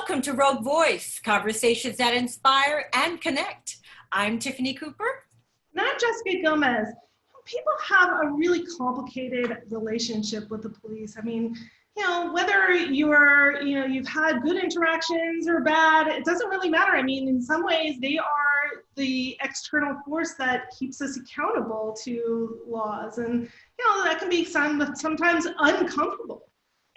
Welcome to Rogue Voice, conversations that inspire and connect. I'm Tiffany Cooper. And I'm Jessica Gomez. People have a really complicated relationship with the police. I mean, whether you've had good interactions or bad, it doesn't really matter. I mean, in some ways, they are the external force that keeps us accountable to laws. And, that can be sometimes uncomfortable.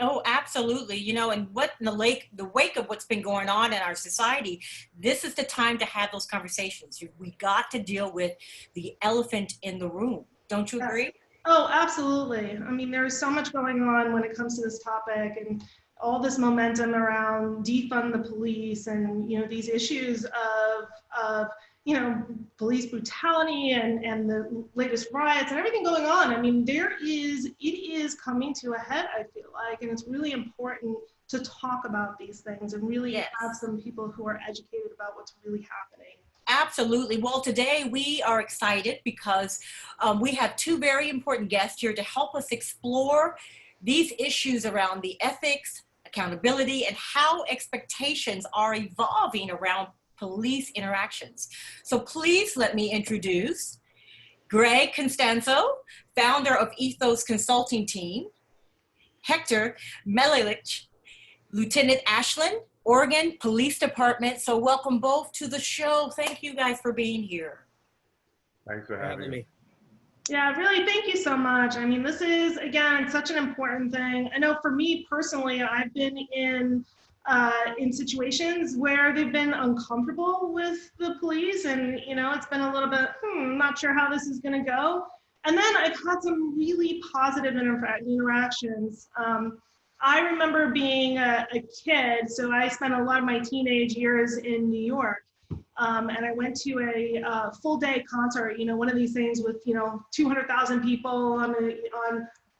Oh, absolutely. And in the wake of what's been going on in our society, this is the time to have those conversations. We got to deal with the elephant in the room. Don't you agree? Oh, absolutely. I mean, there is so much going on when it comes to this topic and all this momentum around defund the police and, these issues of police brutality and the latest riots and everything going on. I mean, it is coming to a head, I feel like, and it's really important to talk about these things and really have some people who are educated about what's really happening. Absolutely. Well, today we are excited because we have two very important guests here to help us explore these issues around the ethics, accountability, and how expectations are evolving around police interactions. So please let me introduce Greg Costanzo, founder of ETHOS Consulting team, Hector Meletich, Lieutenant Ashland, Oregon Police Department. So welcome both to the show. Thank you guys for being here. Thanks for having me. Yeah, really, thank you so much. I mean, this is, again, such an important thing. I know for me personally, I've been in situations where they've been uncomfortable with the police and, it's been a little bit, not sure how this is going to go. And then I've had some really positive interactions. I remember being a kid, so I spent a lot of my teenage years in New York. And I went to a full day concert, one of these things with, 200,000 people on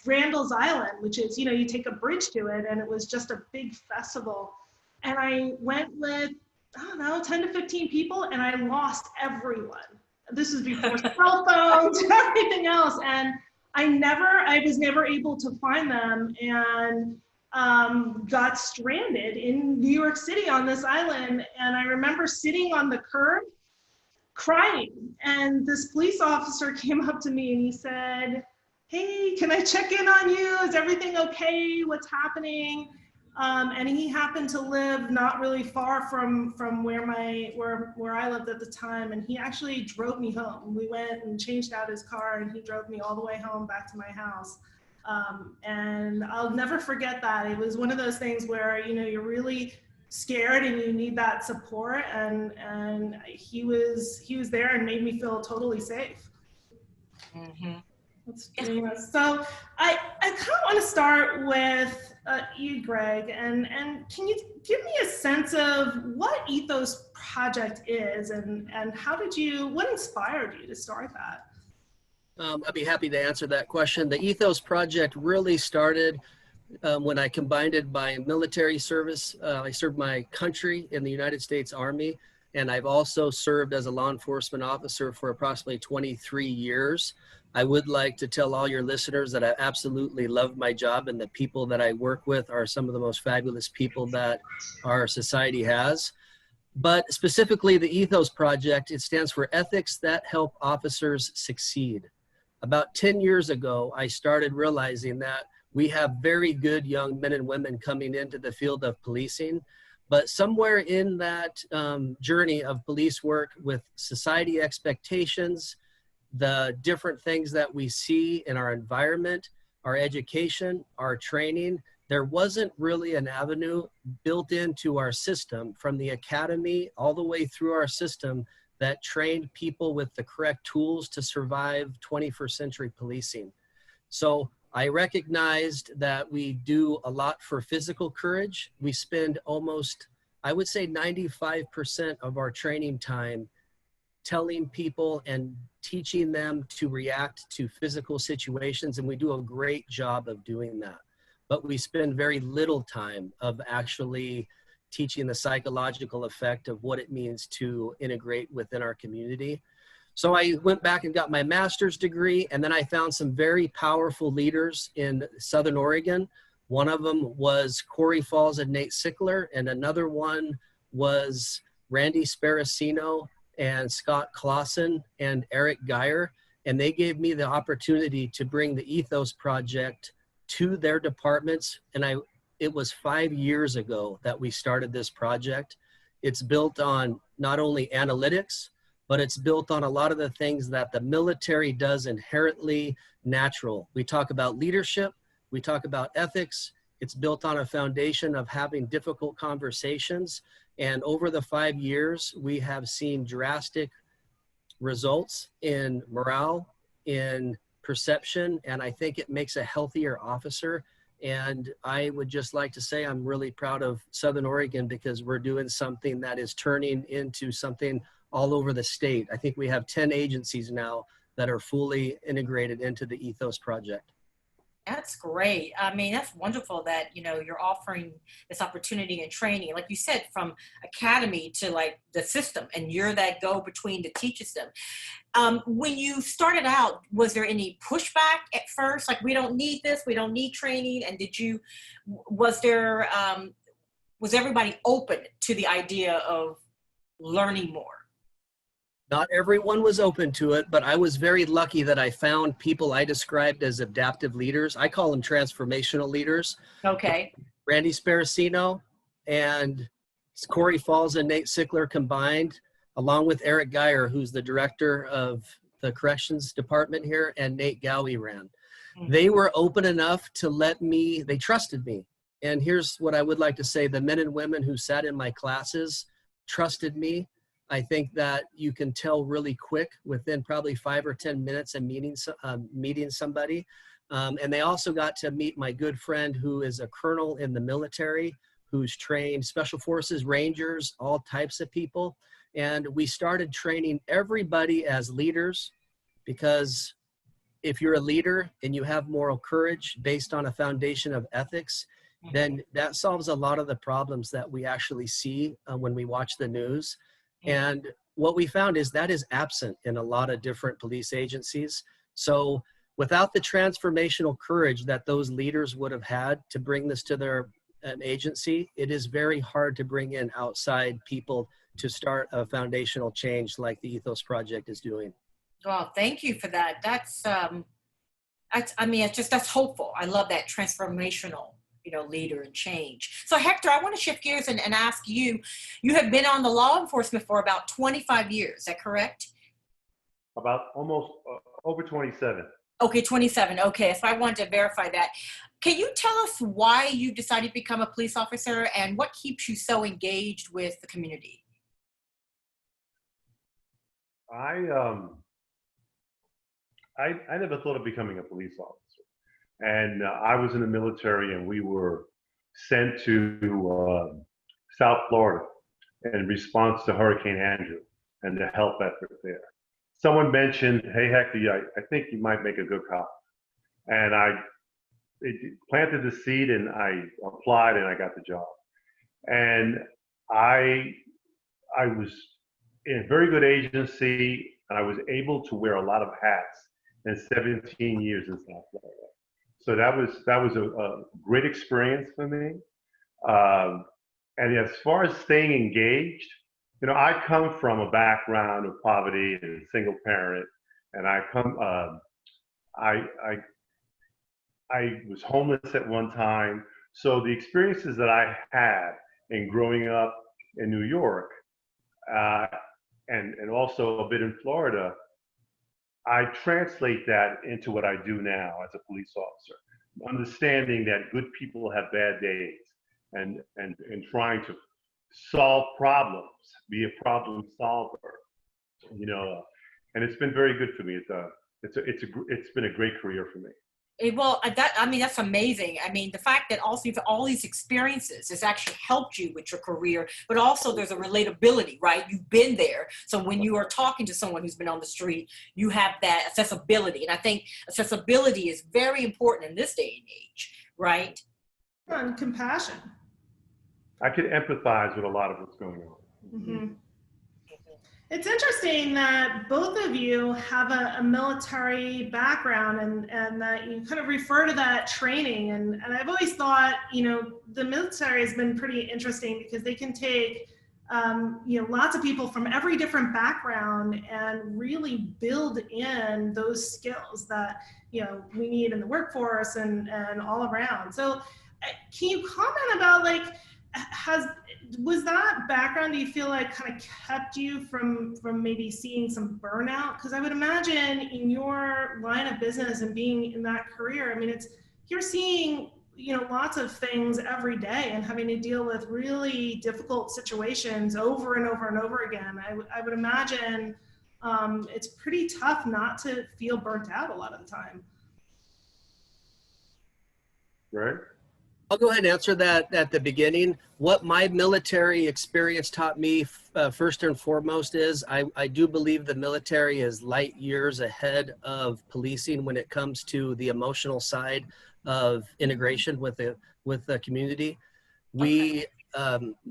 Randall's Island, which is, you take a bridge to it, and it was just a big festival. And I went with, 10 to 15 people, and I lost everyone. This is before cell phones and everything else. And I was never able to find them, and got stranded in New York City on this island. And I remember sitting on the curb crying, and this police officer came up to me and he said, "Hey, can I check in on you? Is everything okay? What's happening?" And he happened to live not really far from where I lived at the time, and he actually drove me home. We went and changed out his car, and he drove me all the way home back to my house. And I'll never forget that. It was one of those things where, you're really scared and you need that support, and he was there and made me feel totally safe. Mm-hmm. So I kind of want to start with you, Greg, and can you give me a sense of what ETHOS Project is and what inspired you to start that? I'd be happy to answer that question. The ETHOS Project really started when I combined my military service. I served my country in the United States Army, and I've also served as a law enforcement officer for approximately 23 years. I would like to tell all your listeners that I absolutely love my job, and the people that I work with are some of the most fabulous people that our society has. But specifically the ETHOS Project, it stands for Ethics That Help Officers Succeed. About 10 years ago, I started realizing that we have very good young men and women coming into the field of policing, but somewhere in that journey of police work with society expectations, the different things that we see in our environment, our education, our training, there wasn't really an avenue built into our system from the academy all the way through our system that trained people with the correct tools to survive 21st century policing. So I recognized that we do a lot for physical courage. We spend almost, I would say 95% of our training time telling people and teaching them to react to physical situations, and we do a great job of doing that. But we spend very little time of actually teaching the psychological effect of what it means to integrate within our community. So I went back and got my master's degree, and then I found some very powerful leaders in Southern Oregon One of them was Corey Falls and Nate Sickler, and another one was Randy Sparacino and Scott Clausen and Eric Geyer. And they gave me the opportunity to bring the ETHOS project to their departments. And it was 5 years ago that we started this project. It's built on not only analytics, but it's built on a lot of the things that the military does inherently natural. We talk about leadership, we talk about ethics. It's built on a foundation of having difficult conversations. And over the 5 years, we have seen drastic results in morale, in perception, and I think it makes a healthier officer. And I would just like to say I'm really proud of Southern Oregon because we're doing something that is turning into something all over the state. I think we have 10 agencies now that are fully integrated into the ETHOS project. That's great. I mean, that's wonderful that, you know, you're offering this opportunity and training, like you said, from academy to like the system, and you're that go-between to teaches them. When you started out, was there any pushback at first? Like, we don't need this, we don't need training. And was everybody open to the idea of learning more? Not everyone was open to it, but I was very lucky that I found people I described as adaptive leaders. I call them transformational leaders. Okay. Randy Sparacino and Corey Falls and Nate Sickler combined, along with Eric Geyer, who's the director of the corrections department here, and Nate Gowie ran. Mm-hmm. They were open enough to they trusted me. And here's what I would like to say. The men and women who sat in my classes trusted me. I think that you can tell really quick within probably 5 or 10 minutes of meeting somebody. And they also got to meet my good friend who is a colonel in the military, who's trained Special Forces, Rangers, all types of people. And we started training everybody as leaders, because if you're a leader and you have moral courage based on a foundation of ethics, then that solves a lot of the problems that we actually see when we watch the news. And what we found is that is absent in a lot of different police agencies. So without the transformational courage that those leaders would have had to bring this to their agency, it is very hard to bring in outside people to start a foundational change like the ETHOS project is doing. Well, thank you for that. That's hopeful. I love that transformational, leader and change. So Hector, I want to shift gears and ask you, you have been on the law enforcement for about 25 years, is that correct? About almost over 27. Okay, 27. Okay, so I wanted to verify that. Can you tell us why you decided to become a police officer and what keeps you so engaged with the community? I never thought of becoming a police officer. And I was in the military, and we were sent to South Florida in response to Hurricane Andrew and the help effort there. Someone mentioned, hey, Hector, I think you might make a good cop. And it planted the seed, and I applied, and I got the job. And I was in a very good agency, and I was able to wear a lot of hats in 17 years in South Florida. So that was a great experience for me. And as far as staying engaged, I come from a background of poverty and single parent, and I was homeless at one time. So the experiences that I had in growing up in New York, and also a bit in Florida, I translate that into what I do now as a police officer, understanding that good people have bad days, and trying to solve problems, be a problem solver, and it's been very good for me. It's been a great career for me. Well, that's amazing. I mean, the fact that also you've all these experiences has actually helped you with your career, but also there's a relatability, right? You've been there. So when you are talking to someone who's been on the street, you have that accessibility. And I think accessibility is very important in this day and age, right? And compassion. I could empathize with a lot of what's going on. Mm-hmm. It's interesting that both of you have a military background and that you kind of refer to that training. And I've always thought, the military has been pretty interesting because they can take, lots of people from every different background and really build in those skills that, we need in the workforce and all around. So can you comment about was that background, do you feel like kind of kept you from maybe seeing some burnout? Because I would imagine in your line of business and being in that career, I mean, you're seeing, lots of things every day and having to deal with really difficult situations over and over and over again. I would imagine it's pretty tough not to feel burnt out a lot of the time. Right? I'll go ahead and answer that at the beginning. What my military experience taught me first and foremost is I do believe the military is light years ahead of policing when it comes to the emotional side of integration with the community. The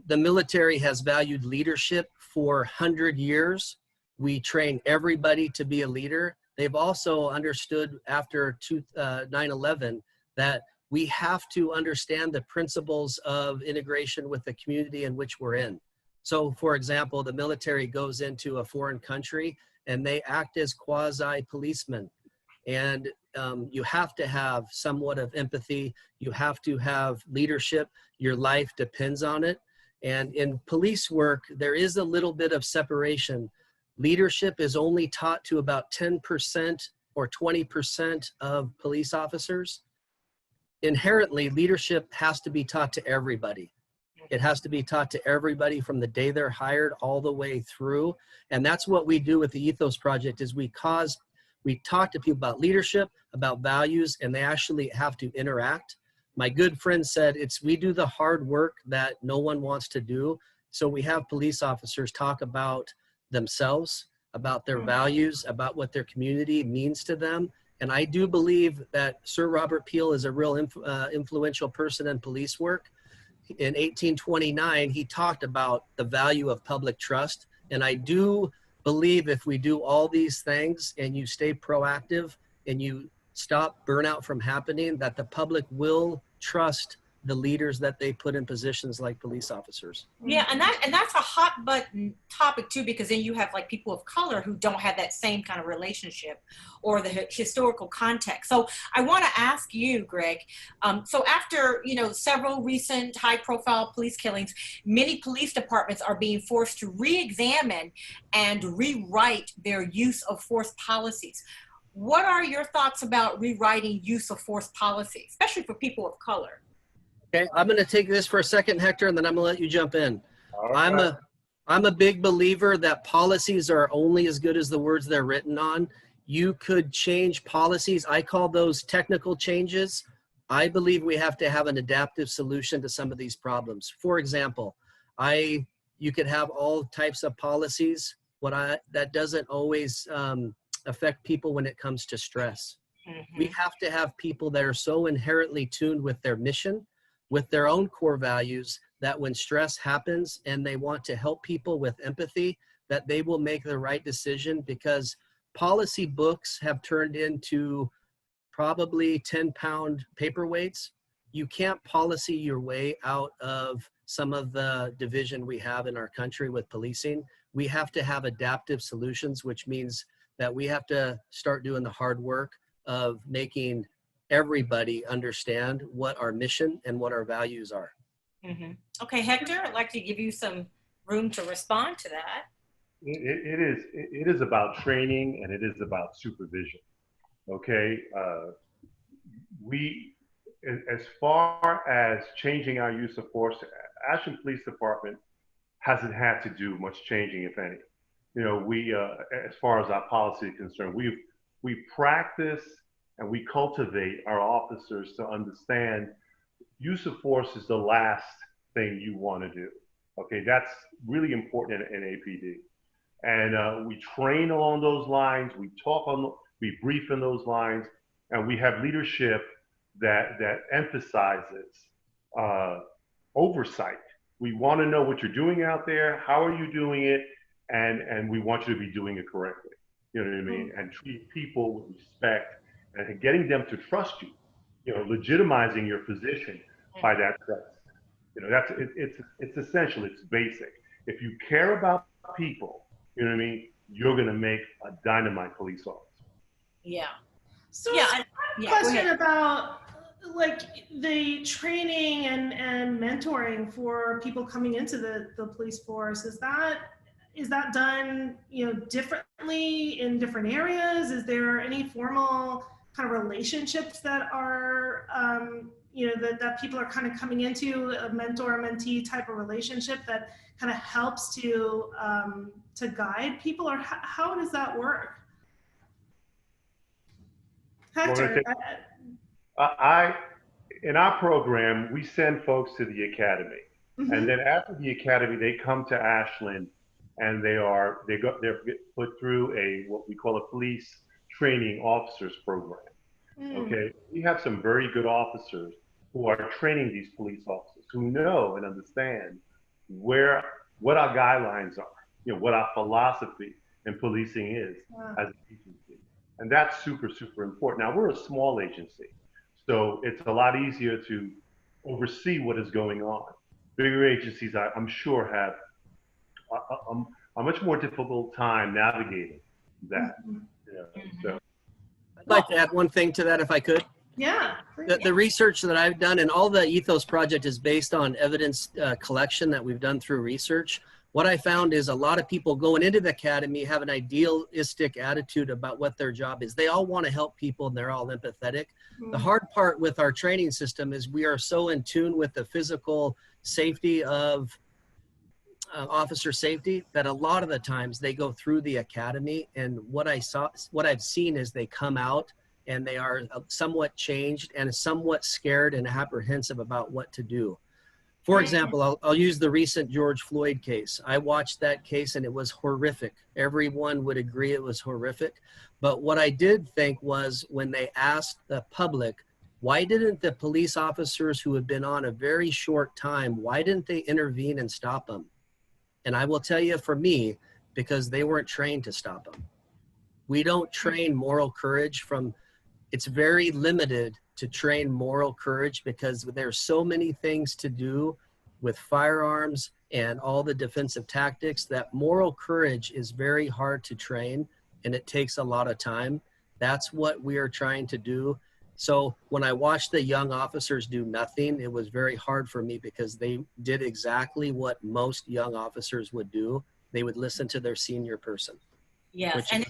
military has valued leadership for 100 years. We train everybody to be a leader. They've also understood after 9/11 that we have to understand the principles of integration with the community in which we're in. So for example, the military goes into a foreign country and they act as quasi-policemen. And you have to have somewhat of empathy. You have to have leadership. Your life depends on it. And in police work, there is a little bit of separation. Leadership is only taught to about 10% or 20% of police officers. Inherently, leadership has to be taught to everybody. It has to be taught to everybody from the day they're hired all the way through. And that's what we do with the Ethos Project is we talk to people about leadership, about values, and they actually have to interact. My good friend said, we do the hard work that no one wants to do. So we have police officers talk about themselves, about their values, about what their community means to them. And I do believe that Sir Robert Peel is a real influential person in police work. In 1829, he talked about the value of public trust. And I do believe if we do all these things and you stay proactive and you stop burnout from happening, that the public will trust the leaders that they put in positions like police officers. Yeah, and that's a hot button topic too, because then you have like people of color who don't have that same kind of relationship or the historical context. So I want to ask you, Greg, so after several recent high-profile police killings, many police departments are being forced to re-examine and rewrite their use of force policies. What are your thoughts about rewriting use of force policy, especially for people of color? Okay, I'm going to take this for a second, Hector, and then I'm going to let you jump in. Okay. I'm a big believer that policies are only as good as the words they're written on. You could change policies. I call those technical changes. I believe we have to have an adaptive solution to some of these problems. For example, you could have all types of policies. That doesn't always affect people when it comes to stress. We have to have people that are so inherently tuned with their mission, with their own core values, that when stress happens and they want to help people with empathy, that they will make the right decision, because policy books have turned into probably 10-pound paperweights. You can't policy your way out of some of the division we have in our country with policing. We have to have adaptive solutions, which means that we have to start doing the hard work of making everybody understand what our mission and what our values are. Okay, Hector, I'd like to give you some room to respond to that. It is about training and it is about supervision. Okay, as far as changing our use of force, Ashland Police Department hasn't had to do much changing, if any. As far as our policy is concerned, we practice and we cultivate our officers to understand use of force is the last thing you want to do. Okay, that's really important in APD. And we train along those lines, we brief in those lines, and we have leadership that emphasizes oversight. We want to know what you're doing out there, how are you doing it, and we want you to be doing it correctly. You know what I mean? And treat people with respect and getting them to trust you. You know, legitimizing your position by that trust. You know, it's essential. It's basic. If you care about people, you know what I mean, you're going to make a dynamite police officer. Yeah. So Yeah. I have a Yeah, question about like the training and mentoring for people coming into the police force. Is that done, you know, differently in different areas? Is there any formal kind of relationships that are, you know, that people are kind of coming into, a mentor-mentee type of relationship that kind of helps to guide people, or how does that work? Hector, In our program, we send folks to the academy, and then after the academy, they come to Ashland, and they're put through what we call a police training officers program. Okay, we have some very good officers who are training these police officers who know and understand what our guidelines are, you know, what our philosophy in policing is as an agency, and that's super, super important. Now, we're a small agency, so it's a lot easier to oversee what is going on. Bigger agencies, I'm sure, have a much more difficult time navigating that. You know, so. I'd like to add one thing to that, if I could. Yeah. The research that I've done, and all the ETHOS project is based on evidence collection that we've done through research. What I found is a lot of people going into the academy have an idealistic attitude about what their job is. They all want to help people and they're all empathetic. The hard part with our training system is we are so in tune with the physical safety of officer safety that a lot of the times they go through the academy, and what I've seen is they come out and they are somewhat changed and somewhat scared and apprehensive about what to do. For example, I'll use the recent George Floyd case. I watched that case and it was horrific. Everyone would agree it was horrific. But what I did think was, when they asked the public, why didn't the police officers who had been on a very short time, why didn't they intervene and stop them? And I will tell you, for me, because they weren't trained to stop them. We don't train moral courage it's very limited to train moral courage, because there's so many things to do with firearms and all the defensive tactics that moral courage is very hard to train, and it takes a lot of time. That's what we are trying to do. So when I watched the young officers do nothing, it was very hard for me, because they did exactly what most young officers would do. They would listen to their senior person. Yes, and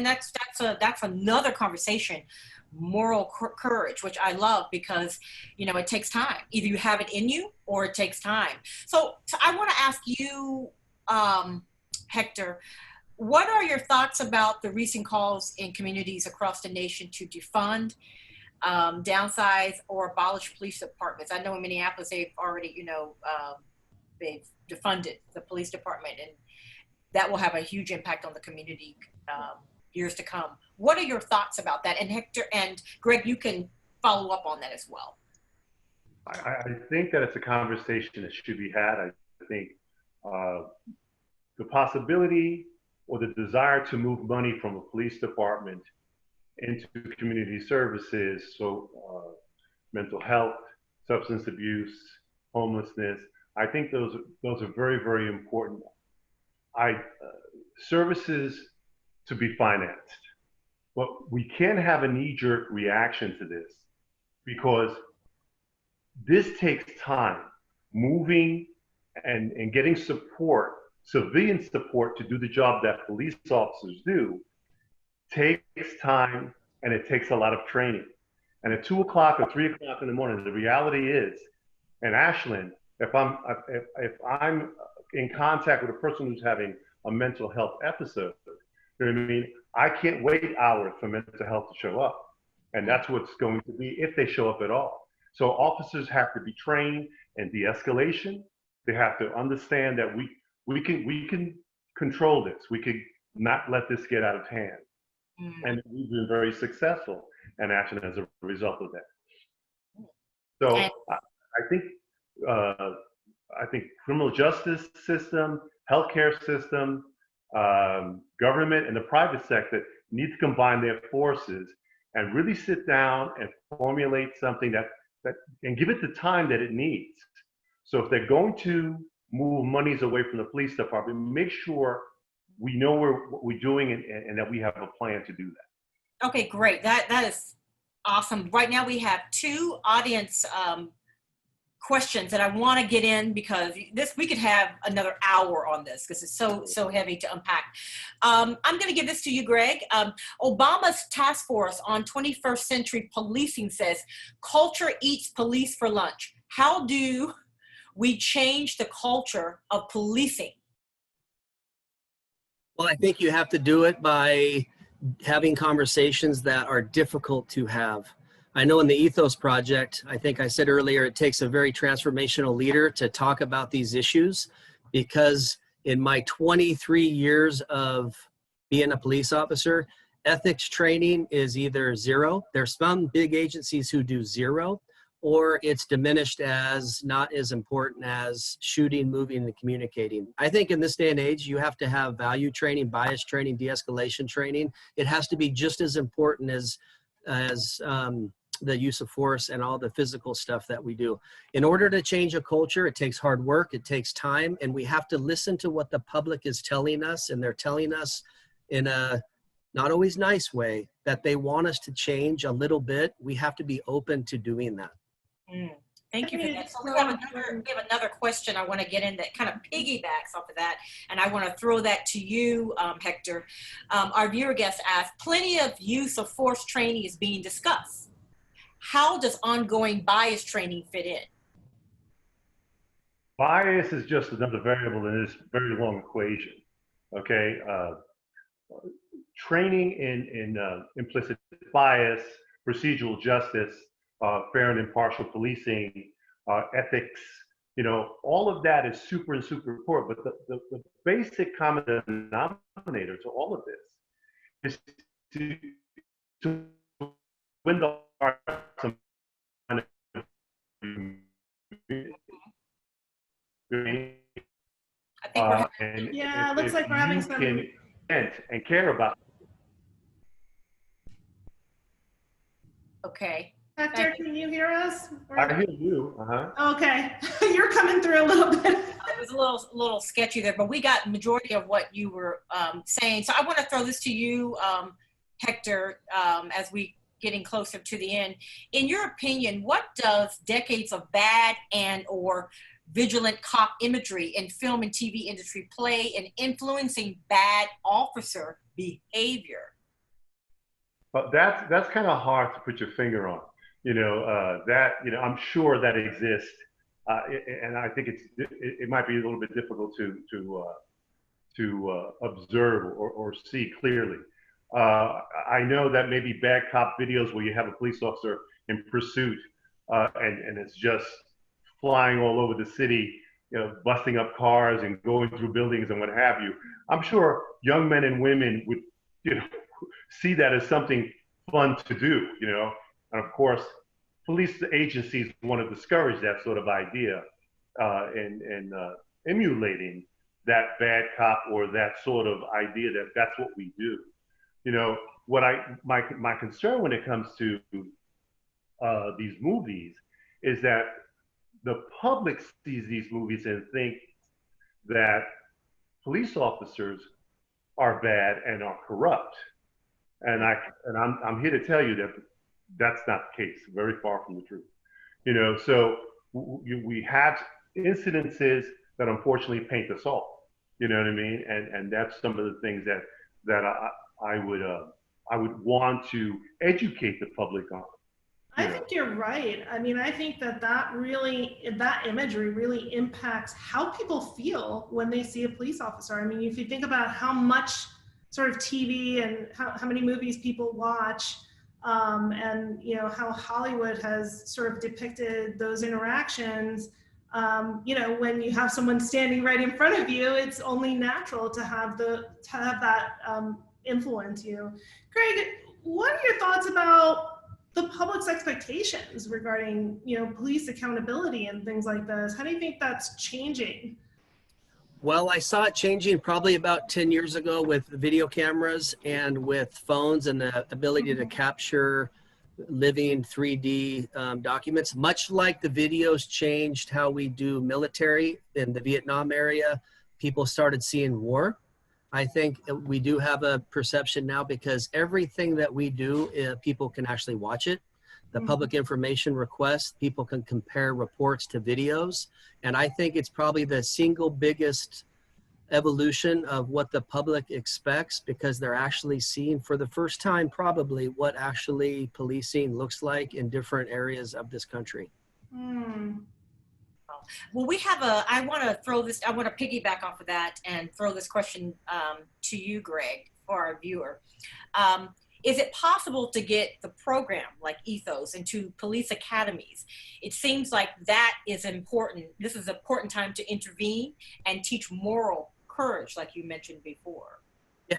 that's another conversation, moral courage, which I love, because, you know, it takes time. Either you have it in you or it takes time. So I want to ask you, Hector, what are your thoughts about the recent calls in communities across the nation to defund, downsize, or abolish police departments? I know in Minneapolis they've already, you know, they've defunded the police department, and that will have a huge impact on the community years to come. What are your thoughts about that? And Hector and Greg, you can follow up on that as well. I think that it's a conversation that should be had. I think the possibility or the desire to move money from a police department into community services, so mental health, substance abuse, homelessness, I think those are very, very important. Services to be financed, but we can't have a knee-jerk reaction to this, because this takes time. Moving and getting support, civilian support, to do the job that police officers do takes time, and it takes a lot of training. And at 2 o'clock or 3 o'clock in the morning, the reality is, in Ashland, if I'm in contact with a person who's having a mental health episode, you know what I mean? I can't wait hours for mental health to show up. And that's what's going to be if they show up at all. So officers have to be trained in de-escalation. They have to understand that we can control this. We can not let this get out of hand. And we've been very successful in Ashland as a result of that. So I think criminal justice system, healthcare system, government and the private sector need to combine their forces and really sit down and formulate something that and give it the time that it needs. So if they're going to move monies away from the police department, make sure we know what we're doing and that we have a plan to do that. Okay, great. That is awesome. Right now we have two audience questions that I want to get in, because we could have another hour on this because it's so heavy to unpack. I'm going to give this to you, Greg. Obama's task force on 21st century policing says culture eats police for lunch. How do we change the culture of policing? Well, I think you have to do it by having conversations that are difficult to have. I know in the ETHOS project, I think I said earlier, it takes a very transformational leader to talk about these issues, because in my 23 years of being a police officer, ethics training is either zero. There's some big agencies who do zero, or it's diminished as not as important as shooting, moving, and communicating. I think in this day and age, you have to have value training, bias training, de-escalation training. It has to be just as important as the use of force and all the physical stuff that we do. In order to change a culture, it takes hard work, it takes time, and we have to listen to what the public is telling us, and they're telling us in a not always nice way that they want us to change a little bit. We have to be open to doing that. Thank you for that. So we have another question I want to get in that kind of piggybacks off of that, and I want to throw that to you, Hector. Our viewer guest asked, plenty of use of force training is being discussed. How does ongoing bias training fit in? Bias is just another variable in this very long equation. Okay, training in implicit bias, procedural justice, fair and impartial policing, ethics, all of that is super important. But the basic common denominator to all of this is to win the hearts of yeah, it looks like we're having some. And care about. Okay. Hector, can you hear us? I hear you. Okay, you're coming through a little bit. It was a little sketchy there, but we got the majority of what you were saying. So I want to throw this to you, Hector, as we getting closer to the end. In your opinion, what does decades of bad and or vigilant cop imagery in film and TV industry play in influencing bad officer behavior? But that's kind of hard to put your finger on. I'm sure that exists, and I think it might be a little bit difficult to observe or see clearly. I know that maybe bad cop videos where you have a police officer in pursuit and it's just flying all over the city, busting up cars and going through buildings and what have you. I'm sure young men and women would, see that as something fun to do, and of course, police agencies want to discourage that sort of idea and emulating that bad cop or that sort of idea that that's what we do. My concern when it comes to these movies is that the public sees these movies and think that police officers are bad and are corrupt. And I'm here to tell you that that's not the case. Very far from the truth. So we have incidences that unfortunately paint us all. You know what I mean? And that's some of the things that I would want to educate the public on. I think you're right. I mean, I think that imagery really impacts how people feel when they see a police officer. I mean, if you think about how much sort of TV and how many movies people watch, and how Hollywood has sort of depicted those interactions, when you have someone standing right in front of you, it's only natural to have that influence you. Greg, what are your thoughts about the public's expectations regarding police accountability and things like this? How do you think that's changing? Well, I saw it changing probably about 10 years ago with video cameras and with phones and the ability to capture living 3D documents, much like the videos changed how we do military in the Vietnam area. People started seeing war. I think we do have a perception now because everything that we do, people can actually watch it. The public information request, people can compare reports to videos. And I think it's probably the single biggest evolution of what the public expects because they're actually seeing for the first time probably what actually policing looks like in different areas of this country. Well, I want to piggyback off of that and throw this question to you, Greg, for our viewer. Is it possible to get the program like ETHOS into police academies? It seems like that is important. This is an important time to intervene and teach moral courage, like you mentioned before.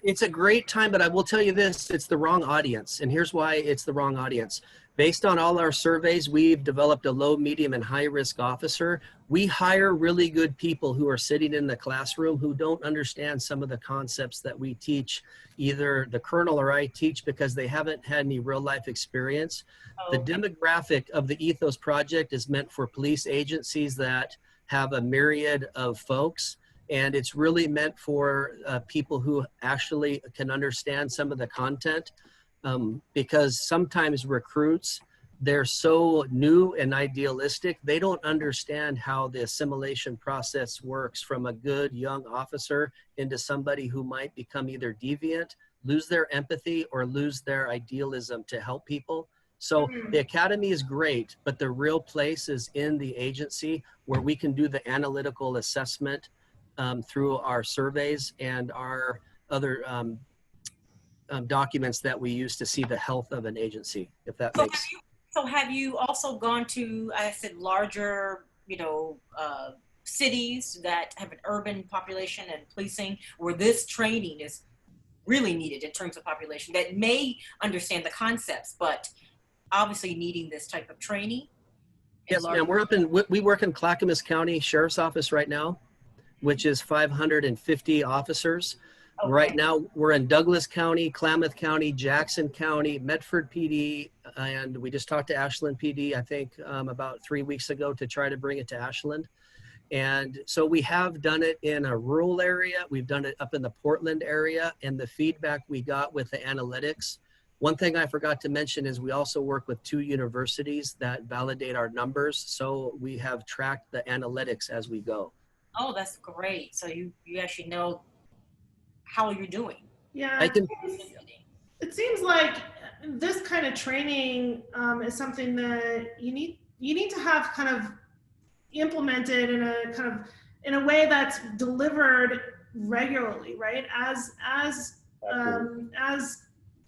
It's a great time, but I will tell you this, it's the wrong audience. And here's why it's the wrong audience. Based on all our surveys, we've developed a low, medium, and high risk officer. We hire really good people who are sitting in the classroom who don't understand some of the concepts that we teach. Either the colonel or I teach because they haven't had any real life experience. The demographic of the ETHOS project is meant for police agencies that have a myriad of folks. And it's really meant for people who actually can understand some of the content because sometimes recruits, they're so new and idealistic, they don't understand how the assimilation process works from a good young officer into somebody who might become either deviant, lose their empathy, or lose their idealism to help people. So the academy is great, but the real place is in the agency where we can do the analytical assessment through our surveys and our other documents that we use to see the health of an agency, if that makes sense. So have you also gone to, I said, larger, cities that have an urban population and policing where this training is really needed in terms of population that may understand the concepts, but obviously needing this type of training? Yes, ma'am. We work in Clackamas County Sheriff's Office right now, which is 550 officers. Okay. Right now, we're in Douglas County, Klamath County, Jackson County, Medford PD, and we just talked to Ashland PD, I think, about 3 weeks ago to try to bring it to Ashland. And so we have done it in a rural area. We've done it up in the Portland area, and the feedback we got with the analytics. One thing I forgot to mention is we also work with 2 universities that validate our numbers. So we have tracked the analytics as we go. Oh, that's great. So you actually know how you're doing. Yeah, it seems like this kind of training is something that you need to have kind of implemented in a way that's delivered regularly, right? As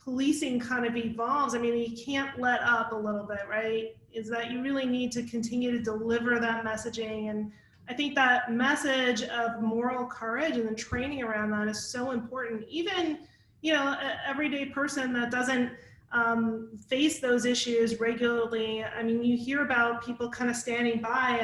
policing kind of evolves, I mean, you can't let up a little bit, right? Is that you really need to continue to deliver that messaging. And I think that message of moral courage and the training around that is so important. Even, an everyday person that doesn't face those issues regularly. I mean, you hear about people kind of standing by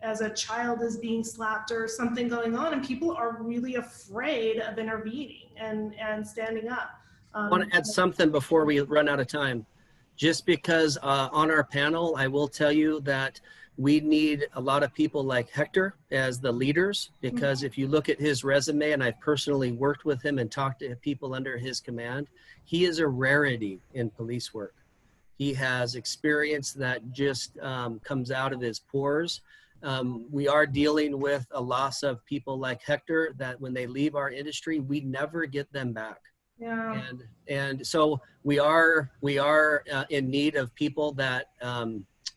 as a child is being slapped or something going on, and people are really afraid of intervening and standing up. I want to add something before we run out of time. Just because on our panel, I will tell you that we need a lot of people like Hector as the leaders, because if you look at his resume, and I've personally worked with him and talked to people under his command, he is a rarity in police work. He has experience that just comes out of his pores. We are dealing with a loss of people like Hector that when they leave our industry, we never get them back. Yeah. And so we are in need of people that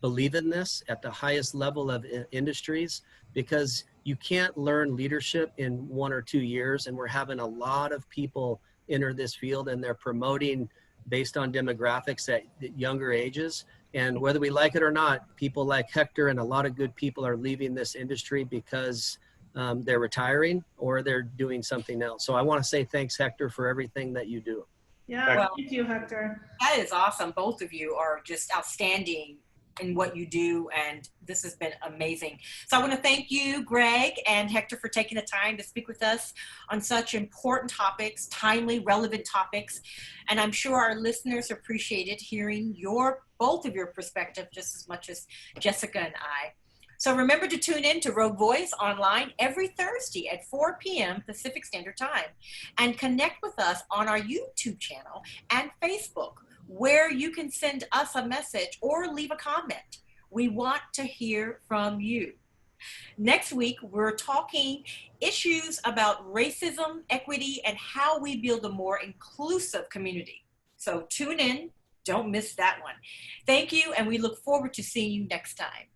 believe in this at the highest level of industries, because you can't learn leadership in 1 or 2 years. And we're having a lot of people enter this field, and they're promoting based on demographics at younger ages. And whether we like it or not, people like Hector and a lot of good people are leaving this industry because they're retiring or they're doing something else. So I want to say thanks, Hector, for everything that you do. Yeah, well, thank you, Hector. That is awesome. Both of you are just outstanding in what you do, and this has been amazing. So I want to thank you, Greg and Hector, for taking the time to speak with us on such important topics, timely, relevant topics. And I'm sure our listeners appreciated hearing both of your perspective just as much as Jessica and I. So remember to tune in to Rogue Voice online every Thursday at 4 p.m. Pacific Standard Time, and connect with us on our YouTube channel and Facebook, where you can send us a message or leave a comment. We want to hear from you. Next week, we're talking issues about racism, equity, and how we build a more inclusive community. So tune in, don't miss that one. Thank you, and we look forward to seeing you next time.